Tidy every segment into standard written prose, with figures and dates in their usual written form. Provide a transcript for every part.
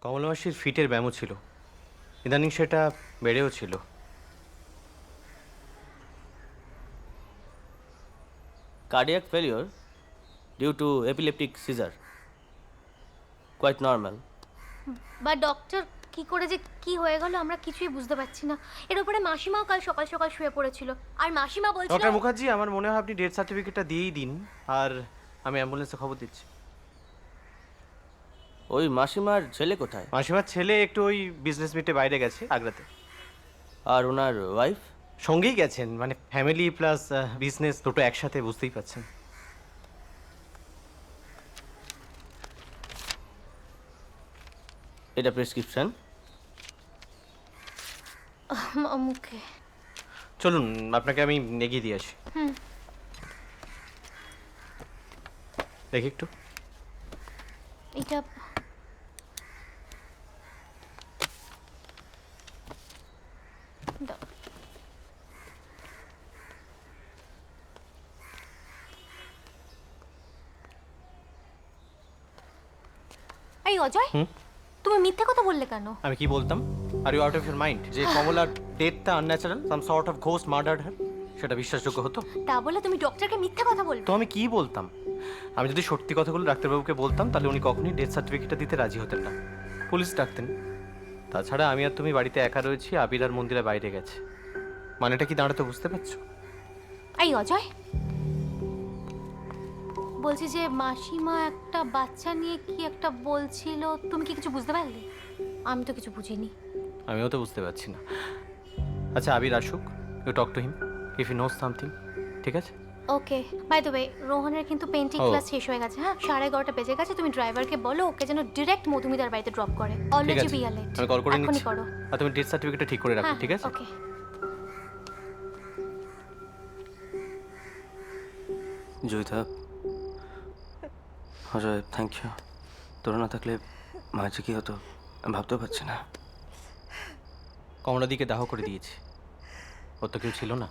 কমলা মাসির ফিটের ব্যামো ছিল, ইদানিং সেটা বেড়েও ছিল। Cardiac failure due to epileptic seizure. Quite normal. বা ডক্টর কি করে যে কি হয়ে গেল আমরা কিছুই বুঝতে পারছি না। এর উপরে মাসিমাও কাল সকাল সকাল শুয়ে পড়েছিল, আর মাসিমা বলছিল ডক্টর মুখার্জি, আমার মনে হয় আপনি ডেথ সার্টিফিকেটটা দিয়েই দিন, আর আমি অ্যাম্বুলেন্সে খবর দিচ্ছি। ওই মাসিমার ছেলে কোথায়? মাসিমার ছেলে একটু ওই বিজনেস মিটে বাইরে গেছে আগ্রাতে। আর ওনার ওয়াইফ? সঙ্গেই গেছেন, মানে ফ্যামিলি প্লাস বিজনেস দুটো একসাথে, বুঝতেই পারছেন। এটা প্রেসক্রিপশন। মুখে চলুন আপনাকে আমি এগিয়ে দিয়ে আসি। দেখি একটু। এটা দাও। এই অজয়, তুমি মিথ্যে কথা বললে কেন? আমি কি বলতাম? Are you out of your mind? যে কমলার ডেথটা unnatural, some sort of ghost murdered her, সেটা বিশ্বাসযোগ্য হতো? তা বলে তুমি ডক্টরকে মিথ্যে কথা বলবে? তো আমি কি বলতাম? আমি যদি সত্যি কথাগুলো ডাক্তারবাবুকে বলতাম তাহলে উনি কখনোই ডেথ সার্টিফিকেটটা দিতে রাজি হতেন না, পুলিশ ডাকতেন। তাছাড়া আমি আর তুমি বাড়িতে একা রয়েছি, আবির আর মন্দিরে বাইরে গেছে, মানেটা কি দাঁড়াতে বুঝতে পারছো? এই অজয়, বলছি যে মাসিমা একটা বাচ্চা নিয়ে কি একটা বলছিল, তুমি কি কিছু বুঝতে পারলে? আমি তো কিছু বুঝিনি। আমিও তো বুঝতে পারছি না। আচ্ছা আবির আসুক, you talk to him if you knows something, ঠিক আছে? ওকে, বাই দ্য ওয়ে রোহনের কিন্তু পেন্টিং Oh. ক্লাস শেষ হয়ে গেছে। হ্যাঁ, 11:30 বেজে গেছে। তুমি ড্রাইভারকে বলো ওকে যেন ডিরেক্ট মধুমিতার বাড়িতে ড্রপ করে। ঠিক অলরেডি আছে, উই আর লেট। আমি কল করে এখনই নিচ্ছি। করো। আর তুমি ডেথ সার্টিফিকেটটা ঠিক করে রাখো, হ্যাঁ ঠিক আছে? Okay. Joyita, Ajay, thank you. তোরা না থাকলে মায়ের যে কী হতো আমি ভাবতেও পারছি না। কমলাদিকে দাহ করে দিয়েছি, ওর তো কেউ ছিল না।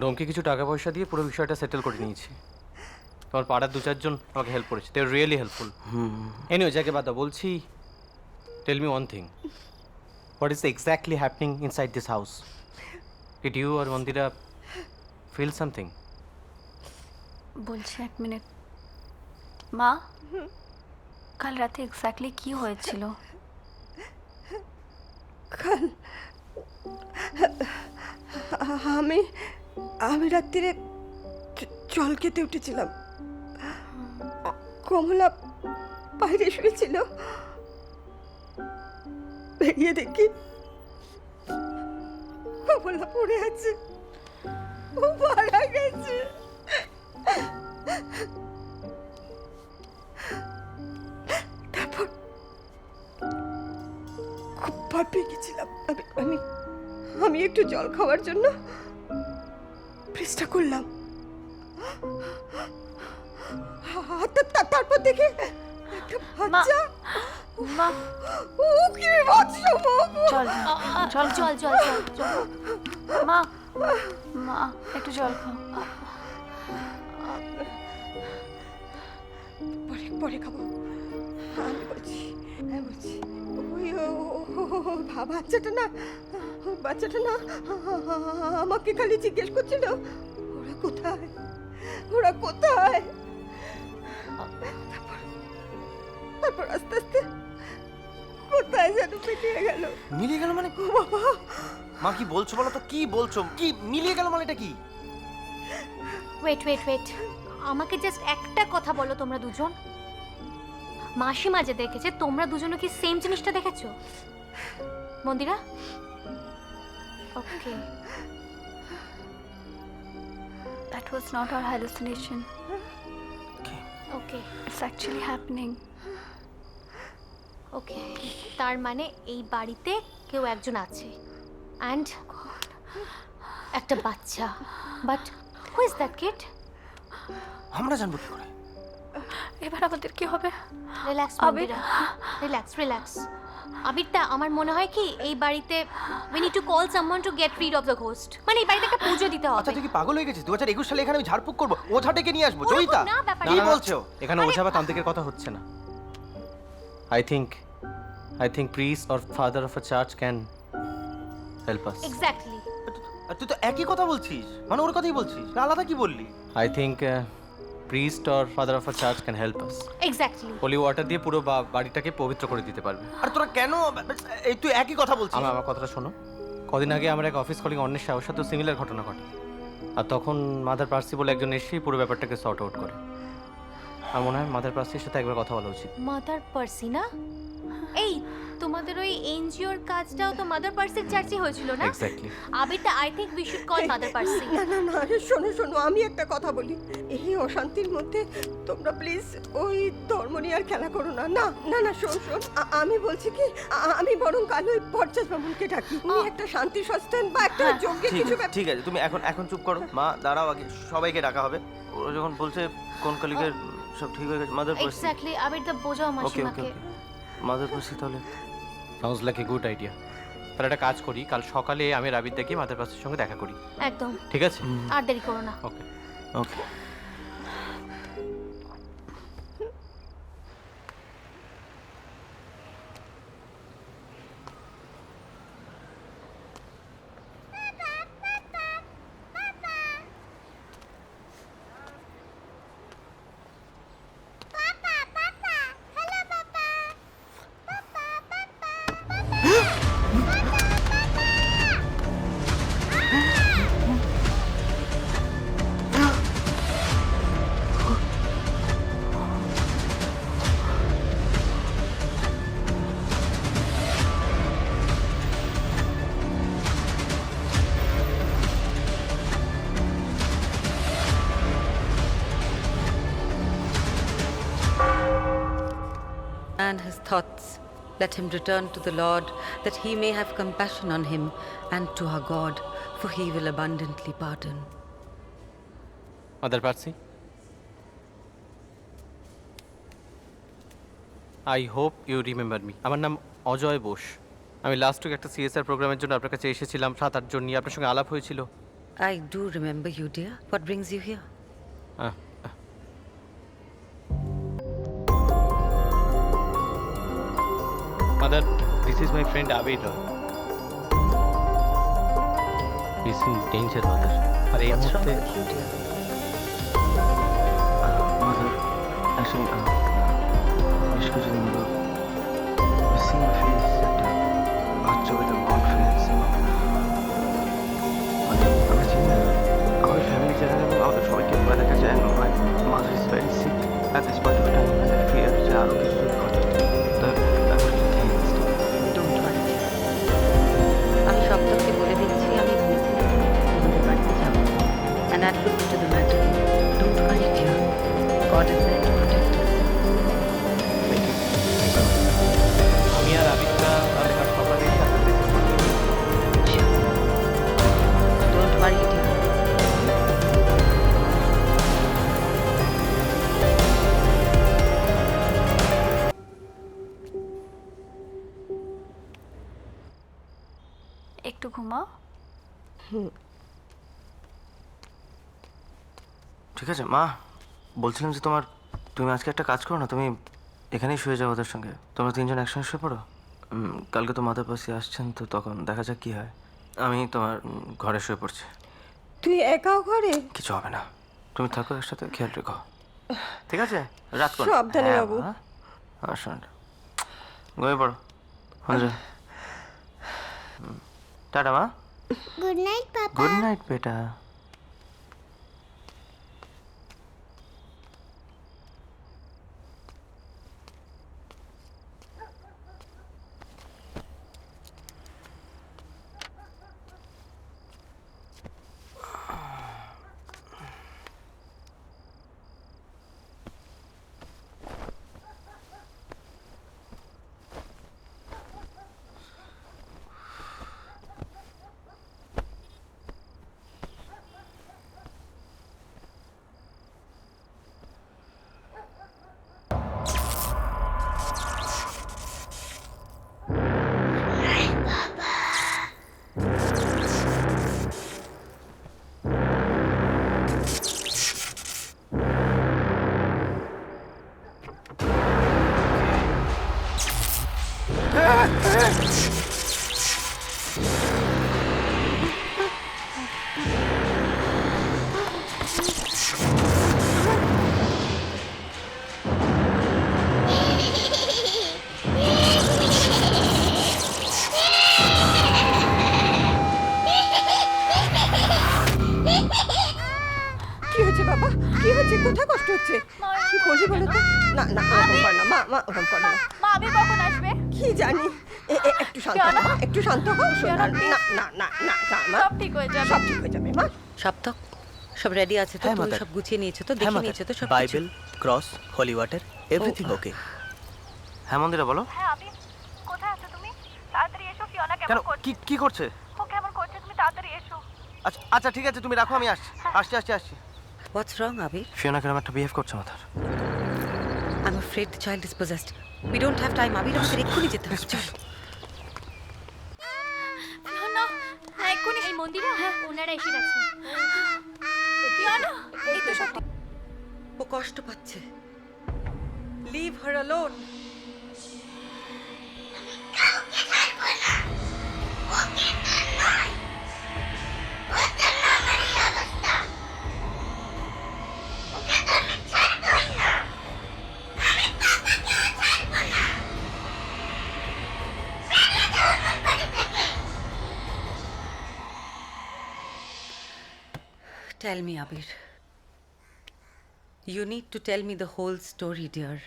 ডোমকে কিছু টাকা পয়সা দিয়ে পুরো বিষয়টা সেটেল করে নিয়েছি। তোমার পাড়ার 2-4 জন আমাকে হেল্প করেছে, they are really helpful. Anyway, যাকে বাদ দাও, বলছি tell me one thing, what is exactly happening inside this house? Did you আর মন্দিরা ফিল সামথিং? বলছি, এক মিনিট। মা, কাল রাতে এক্স্যাক্টলি কি হয়েছিল? কাল আমি আমি রাত্রিরে জল খেতে উঠেছিলাম। কমলা বাইরে শুয়েছিল, বেরিয়ে দেখি কমলা পড়ে আছে, ও মারা গেছে। তারপর খুব ভয় পেয়ে গেছিলাম। আমি আমি একটু জল খাওয়ার জন্য চেষ্টা করলাম, তারপর দেখে একটা বাচ্চা। মা, ও কি বাচ্চা! চল চল চল চল চল চল। মা, মা একটু জল খাও। পরে পরে খাবো, আমি বলছি বাচ্চাটা না আমাকে খালি জিজ্ঞেস করছিল ওরা কোথায়, ওরা কোথায়। তারপর আস্তে আস্তে কোথায় যেন মিলিয়ে গেল। মিলিয়ে গেল মানে? মা কি বলছো বলো তো, কি বলছো? কি মিলিয়ে গেল মানে? এটা কি? ওয়েট ওয়েট ওয়েট, আমাকে জাস্ট একটা কথা বলো, তোমরা দুজন মাসিমা যে দেখেছে, তোমরা দুজনে কি সেম জিনিসটা দেখেছো? মন্দিরা? ওকে। That was not our hallucination. Okay It's actually happening. ওকে, তার মানে এই বাড়িতে কেউ একজন আছে অ্যান্ড একটা বাচ্চা। But who is that kid? আমরা জানবো কি করে? এবার আমাদের কি হবে? Relax Abir. Mandira, relax relax. আবিরটা, আমার মনে হয় কি এই বাড়িতে we need to call someone to get rid of the ghost. মানে এই বাড়িতে একটা পুজো দিতে আচ্ছা হবে। তুই কি পাগল হয়ে গেছিস? 2021 সালে এখানে আমি ঝাড়ফুঁক করবো, ওঝা ডেকে নিয়ে আসবো? জয়িতা না, ব্যাপারটা কি না। বলছো? এখানে ওঝা বা তান্ত্রিকের কথা হচ্ছে না। I think I think priest or father of a church can help us. Exactly. আর তুই তো একই কথা বলছিস, মানে ওর কথাই বলছিস, না আলাদা কি বললি? I think priest or father of a church can help us. Exactly. Holy water দিয়ে পুরো বাড়িটাকে পবিত্র করে দিতে পারবে। আর তোরা কেন এই তুই একই কথা বলছিস? আমার কথাটা শোনো। কদিন আগে আমার এক অফিস কলিগ অন্যের সাথেও সিমিলার ঘটনা ঘটে, আর তখন মাদার পার্সি বলে একজন এসেই পুরো ব্যাপারটাকে সর্ট আউট করে। আমার মনে হয় মাদার পার্সির সাথে একবার কথা বলা উচিত। মাদার পার্সি না? এই তোমাদের ওই এনজিওর কাজটাও তো মাদার পার্সির চার্চে হয়েছিল না? এক্স্যাক্টলি। আবিরটা I think we should call mother Percy. না না না, আরে শোনো শোনো, আমি একটা কথা বলি। এই অশান্তির মধ্যে তোমরা প্লিজ ওই ধর্ম নিয়ে আর খেলা করো না। না না না, শোন শোন, আমি বলছি কি, আমি বরং কাল ওই পর্যাস বামুনকে ডাকি। উনি একটা শান্তি সস্তান বা একটা যজ্ঞে কিছু ঠিক আছে, তুমি এখন চুপ করো। মা দাঁড়াও, আগে সবাইকে ডাকা হবে। ওরা যখন বলছে কোন কলিগের সব ঠিক হয়ে গেছে, মাদার পার্সি। এক্স্যাক্টলি, আবিরটা বোঝাও ওকে ওকে মাসিমাকে। ওকে, মাদার পার্সি তাহলে। Sounds like a good idea. তাহলে একটা কাজ করি, কাল সকালে আমি রাবির দেখি মাদার পার্সির সঙ্গে দেখা করি। একদম, ঠিক আছে? আর দেরি করো না। ওকে। ওকে। And his thoughts. Let him return to the Lord, that he may have compassion on him, and to our God, for he will abundantly pardon. Mother Percy, I hope you remember me. আমার নাম অজয় বোস। আমি last week একটা CSR প্রোগ্রামের জন্য আপনার কাছে এসেছিলাম। 7-8 জন নিয়ে আপনার সঙ্গে আলাপ হয়েছিল। I do remember you, dear. What brings you here? Mother, this is my friend Abir. He's in danger, mother. আর এই মুহূর্তে মাদার অ্যাকচুয়ালি বেশ কিছুদিন হলো মিসিং ফেস একটা বাচ্চা উইথ কনফিডেন্স। মানে আমরা চিনি না, আমাদের ফ্যামিলি যারা আমাদের সবাইকে ভয় দেখা যায়। My mother is very sick at this point of time. Fear যে আরও কিছু যদি ঘটে। Don't worry. আমি সপ্তমকে বলে দিচ্ছি আমি ভেবেছিলাম তোমাদের বাড়িতে যাব। And I'll look into the matter. Don't worry, dear. God is there to protect us. আমি আর আবিরটা তাহলে কাল সকালে এসে আপনার দেখে পড়ি। Sure. Don't worry, dear. একটু ঘুমাও। ঠিক আছে মা, বলছিলাম যে তুমি আজকে একটা কাজ করো না, তুমি এখানেই শুয়ে যাও ওদের সঙ্গে। তোমরা তিনজন একসঙ্গে শুয়ে পড়ো। কালকে তো মাদার পাশে আসছেন, তো তখন দেখা যাক কী হয়। আমি তোমার ঘরে শুয়ে পড়ছি। তুই একাও ঘরে? কিছু হবে না, তুমি থাকো, একসাথে খেয়াল রেখো। ঠিক আছে? রাত করো। সাবধানে বাবু। শোন, ঘুমিয়ে পড়ো। হয়ে টাটা মা। গুড নাইট পাপা। গুড নাইট বেটা। কি হয়েছে বাবা? কি হয়েছে? কোথায় কষ্ট হচ্ছে? কি করবি বলো তো? না না, ওরকম কর না মা, ওরকম কর না। মা আমি কখন আসবে? কি জানি। একটু শান্ত হও, একটু শান্ত হও। না না না না না না, মা। সব ঠিক হয়ে যাবে। সব ঠিক হয়ে যাবে মা। সপ্তক সব রেডি আছে তো? হ্যাঁ, তুমি মাতার। সব গুছিয়ে নিয়েছো তো? হ্যাঁ দেখে মাতার, নিয়েছো তো সব? বাইবেল, ক্রস, হলি ওয়াটার, এভরিথিং ওকে। হ্যাঁ মন্দিরা বলো। হ্যাঁ আমি কোথায় আছো তুমি? তাড়াতাড়ি এসো, ফিওনা কেন কেমন করছে? কি করছে? ও কেমন করছে, তুমি তাড়াতাড়ি এসো। আচ্ছা আচ্ছা ঠিক আছে, তুমি রাখো, আমি আসছি। হোয়াটস রং আবির? ফিওনা কিরম একটা বিহেভ করছে মাথার। I am afraid the child is possessed. We don't have time Abir, আমাদের এক্ষুনি যেতে হবে। চল। ফিওনা, হ্যাঁ এক্ষুনি। এই মন্দিরা, ওনারা এসে গেছে। ফিওনা, এই তো সব ঠিক। ও কষ্ট পাচ্ছে। Leave her alone. Tell me, Abir. You need to tell me the whole story, dear.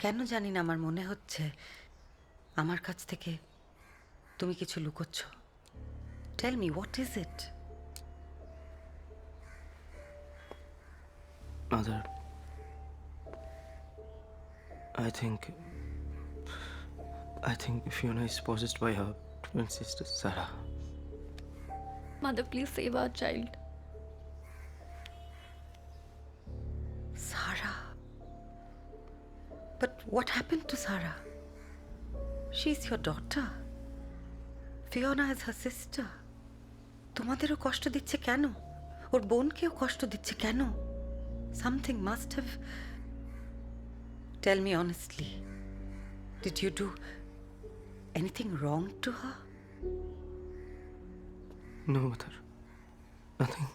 কেন জানি না আমার মনে হচ্ছে আমার কাছ থেকে তুমি কিছু লুকোচ্ছ। Tell me, what is it? Mother, I think Fiona is possessed by her twin sister Sarah. Mother, please save our child. Sarah. But what happened to Sarah? She's your daughter. Fiona is her sister. তোমাদেরও কষ্ট দিচ্ছে কেন? ওর বোনকেও কষ্ট দিচ্ছে কেন? Something must have. Tell me honestly. Did you do anything wrong to her? No, Mother. Nothing.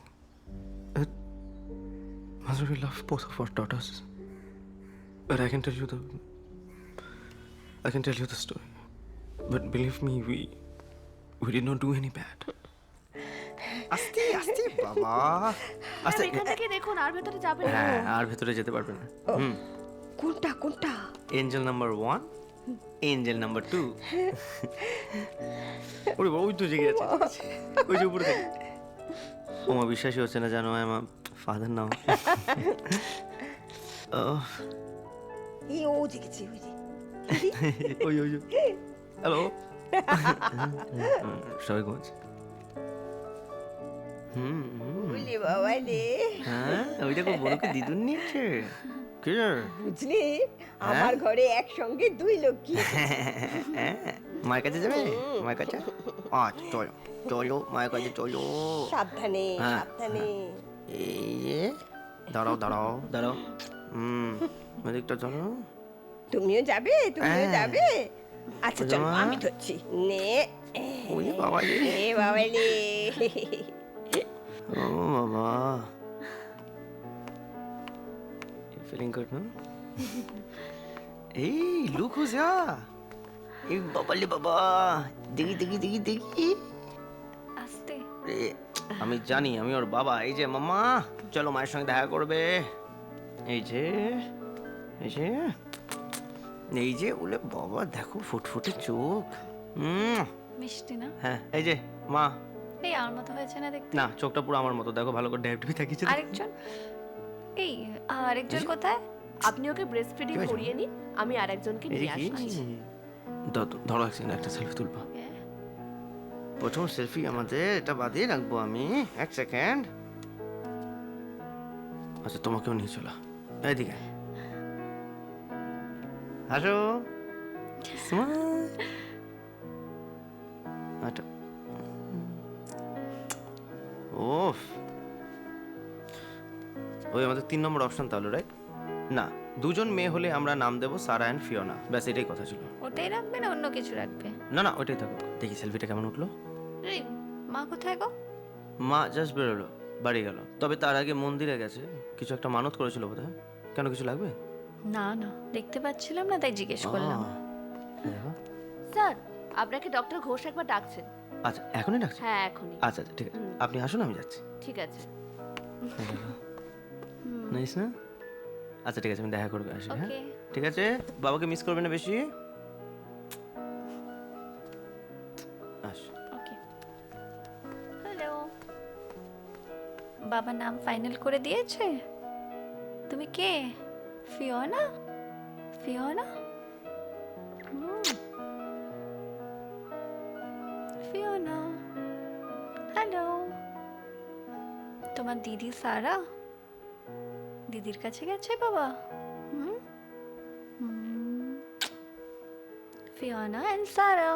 Mother, we love both of our daughters. But I can tell you the story. But believe me, we did not do any bad. আস্তে বাবা, আস্তে। এখান থেকে দেখুন, আর ভেতরে যাবে না। হ্যাঁ, আর ভেতরে যেতে পারবে না। কোনটা? Angel number 1, Angel number 2। ওরে বাবা, ওই তো জেগে আছে। ওই যে উপরে থেকে। আমার বিশ্বাসই হচ্ছে না, জানো আমার ফাদার নাও। এই ও জেগেছে, ওই যে। ওই হ্যালো। সবাই ঘুমাচ্ছে। বলি বাবা রে, হ্যাঁ, ওই দেখো বড়কে দিদুন নিয়েছে। কি রে? বুঝলি আমার ঘরে একসঙ্গে দুই লক্ষ্মী। মায়ের কাছে যাবে? মায়ের কাছে? আচ্ছা চলো মায়ের কাছে চলো। সাবধানে হ্যাঁ, সাবধানে। এই যে দাঁড়াও। এদিকটা চলো। তুমিও যাবে? যাবে? আচ্ছা চলো, মা। আমি ধরছি। নে। ওই বাবা রে। এ বাবা রে। ও বাবা, ফিলিং গুড না? এই লুক হোস ইয়া। এই বাবা লে বাবা, দেখি। আস্তে। রে, আমি জানি আমি ওর বাবা। এই যে মাম্মা, চলো মায়ের সঙ্গে দেখা করবে। এই যে ওলে বাবা, দেখো ফুটফুটে চোখ। মিষ্টি না? হ্যাঁ, এই যে মা। এই আর মতো হয়েছে না দেখতে? না, চোখটা পুরো আমার মতো, দেখো ভালো করে ড্যাবডুবি থাকিয়েছে। আরেকজন? এই আরেকজন কোথায়? আপনি ওকে ব্রেস্ট ফিডিং কি হয়েছে? করিয়ে নিন, আমি আরেকজনকে এই যে নিয়ে কি? আসছি। ধরো এক সেকেন্ড, একটা সেলফি তুলবা। প্রথম সেলফি আমাদের, এটা বাদিয়ে রাখবো আমি। এক সেকেন্ড। আচ্ছা, তোমাকেও নিয়ে চলো। এদিকে আসো। আচ্ছা, ওফ, ওই আমাদের 3 নম্বর অপশন তাহলে, রাইট? না, দুজন মেয়ে হলে আমরা নাম দেবো সারা অ্যান্ড ফিওনা, ব্যাস এটাই কথা ছিল। ওটাই রাখবে না অন্য কিছু রাখবে? না না, ওইটাই থাকুক। দেখি সেলফিটা কেমন উঠলো। এই, মা কোথায় গো? মা জাস্ট বেরোলো, বাড়ি গেল। তবে তার আগে মন্দিরে গেছে, কিছু একটা মানত করেছিল বোধহয়। কেন, কিছু লাগবে? না না, দেখতে পাচ্ছিলাম না তাই জিজ্ঞেস করলাম। দেখো। স্যার আপনাকে ডক্টর ঘোষ একবার ডাকছেন। আচ্ছা, এখনই ডাকছে? হ্যাঁ এখনই। আচ্ছা আচ্ছা, ঠিক আছে, আপনি আসুন, আমি যাচ্ছি। ঠিক আছে। নাইস না? আচ্ছা ঠিক আছে, আমি দেখা করবে আসি। হ্যাঁ ওকে। ঠিক আছে, বাবাকে মিস করবে না বেশি। আস। ওকে। হ্যালো। বাবা নাম ফাইনাল করে দিয়েছে? তুমি কে? ফিওনা? ফিওনা? ফিওনা। হ্যালো। তোমার দিদি সারা? দিদির কাছে গেছে বাবা? হুম? Fiona and Sara.